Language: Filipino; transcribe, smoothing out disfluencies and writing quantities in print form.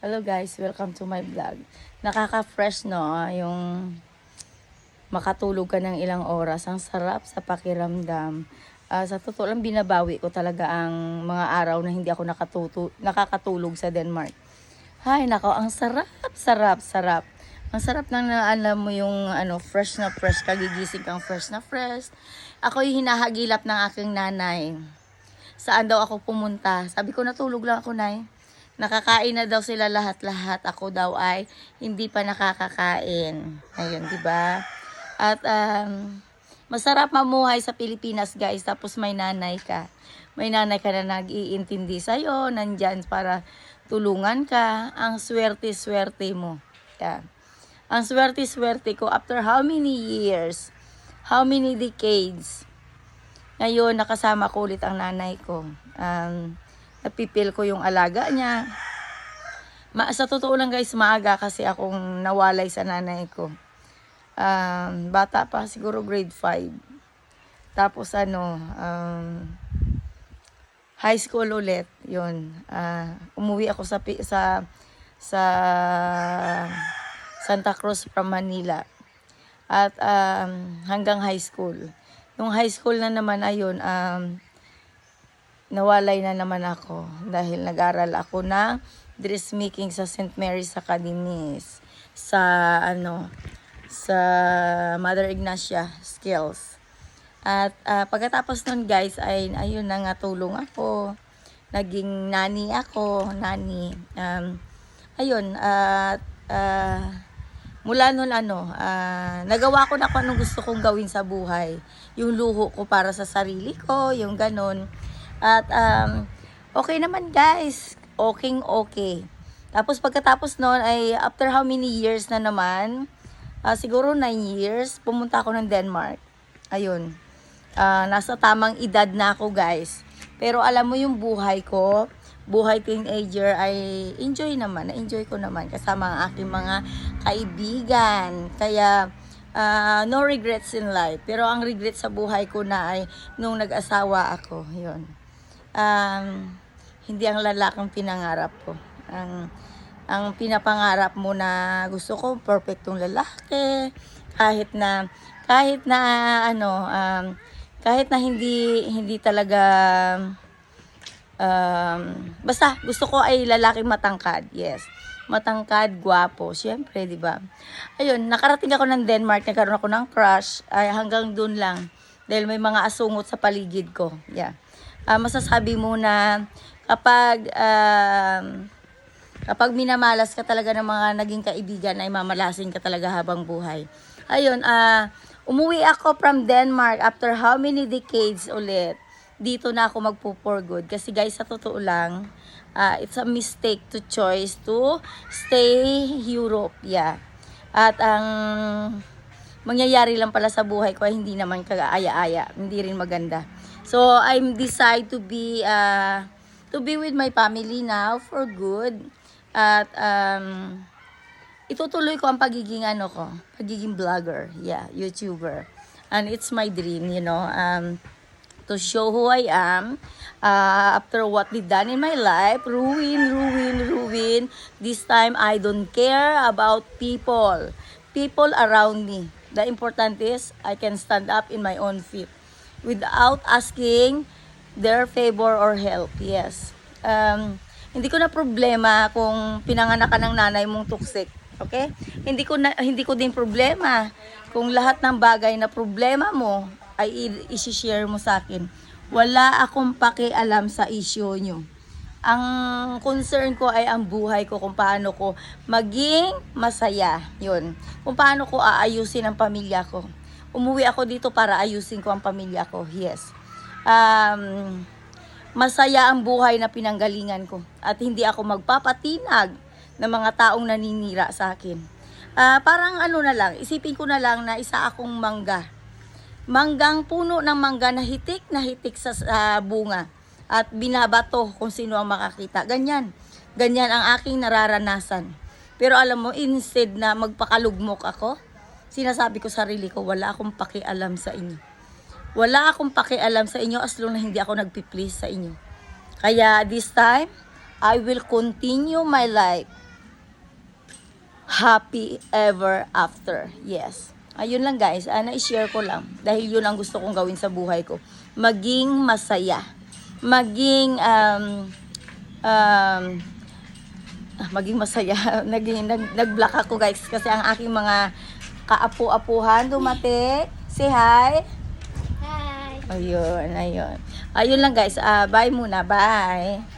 Hello guys, welcome to my vlog. Nakaka-fresh no, yung makatulog ka ng ilang oras. Ang sarap sa pakiramdam. Sa totoo lang, binabawi ko talaga ang mga araw na hindi ako nakakatulog sa Denmark. Hay, nako, ang sarap, sarap, sarap. Ang sarap nang alam mo yung fresh na fresh, kagigising kang fresh na fresh. Ako yung hinahagilap ng aking nanay. Saan daw ako pumunta? Sabi ko, natulog lang ako, nay. Nakakain na daw sila lahat-lahat. Ako daw ay hindi pa nakakakain. Ayun, di ba? At masarap mamuhay sa Pilipinas, guys. Tapos may nanay ka. May nanay ka na nag-iintindi sa'yo. Nandyan para tulungan ka. Ang swerte-swerte mo. Yeah. Ang swerte-swerte ko after how many years? How many decades? Ngayon, nakasama ko ulit ang nanay ko. Napipil ko yung alaga niya. Sa totoo lang guys, maaga kasi akong nawalay sa nanay ko. Bata pa, siguro grade 5. Tapos high school ulit. Yun. Umuwi ako sa Santa Cruz from Manila. At hanggang high school. Yung high school na naman ayun, nawalay na naman ako dahil nag-aral ako ng dressmaking sa St. Mary's Academy sa Mother Ignacia Skills. At pagkatapos nun guys ay ayun na nga, tulong ako. Naging nani ako, ayun at mula nun nagawa ko na kung anong gusto kong gawin sa buhay. Yung luho ko para sa sarili ko, yung ganon. At okay naman guys, okay. Tapos pagkatapos nun ay after how many years na naman, siguro 9 years, pumunta ako ng Denmark. Ayun, nasa tamang edad na ako guys. Pero alam mo yung buhay ko, buhay teenager ay na-enjoy ko naman kasama ang aking mga kaibigan. Kaya no regrets in life. Pero ang regret sa buhay ko na ay nung nag-asawa ako, yun. Hindi ang lalaking pinangarap ko. Ang pinapangarap mo na gusto ko perfectong lalaki, kahit na hindi talaga basta gusto ko ay lalaking matangkad. Yes. Matangkad, gwapo, syempre, 'di ba? Ayun, nakarating ako ng Denmark, nagkaroon ako ng crush, ay hanggang doon lang dahil may mga asungot sa paligid ko. Yeah. Masasabi mo na kapag minamalas ka talaga ng mga naging kaibigan ay mamalasin ka talaga habang buhay. Ayun, umuwi ako from Denmark after how many decades ulit. Dito na ako magpo-for good. Kasi guys, sa totoo lang, it's a mistake to choice to stay Europe. Yeah. At ang mangyayari lang pala sa buhay ko ay hindi naman kaaya-aya. Hindi rin maganda. So, I'm decide to be with my family now for good. At itutuloy ko ang pagiging vlogger, yeah, YouTuber. And it's my dream, to show who I am after what we've done in my life. Ruin. This time, I don't care about people around me. The important is, I can stand up in my own feet without asking their favor or help. Yes. Hindi ko na problema kung pinanganak ka ng nanay mong tuksik. Okay? Hindi ko din problema kung lahat ng bagay na problema mo ay i-share mo sa akin. Wala akong pakialam sa issue nyo. Ang concern ko ay ang buhay ko, kung paano ko maging masaya. Yun. Kung paano ko aayusin ang pamilya ko. Umuwi ako dito para ayusin ko ang pamilya ko. Yes. Masaya ang buhay na pinanggalingan ko. At hindi ako magpapatinag ng mga taong naninira sa akin. Parang isipin ko na lang na isa akong mangga. Manggang puno ng mangga na hitik sa bunga. At binabato kung sino ang makakita. Ganyan ang aking nararanasan. Pero alam mo, instead na magpakalugmok ako, sinasabi ko sarili ko, wala akong pakialam sa inyo. Wala akong pakialam sa inyo as long na hindi ako nagpi-please sa inyo. Kaya this time, I will continue my life happy ever after. Yes. Ayun lang guys, na-share ko lang. Dahil yun ang gusto kong gawin sa buhay ko. Maging masaya. Maging, maging masaya. Nag-block ako guys kasi ang aking mga kaapu-apuhan dumating. Say hi. Hi. Ayun. Ayun lang guys. Bye muna. Bye.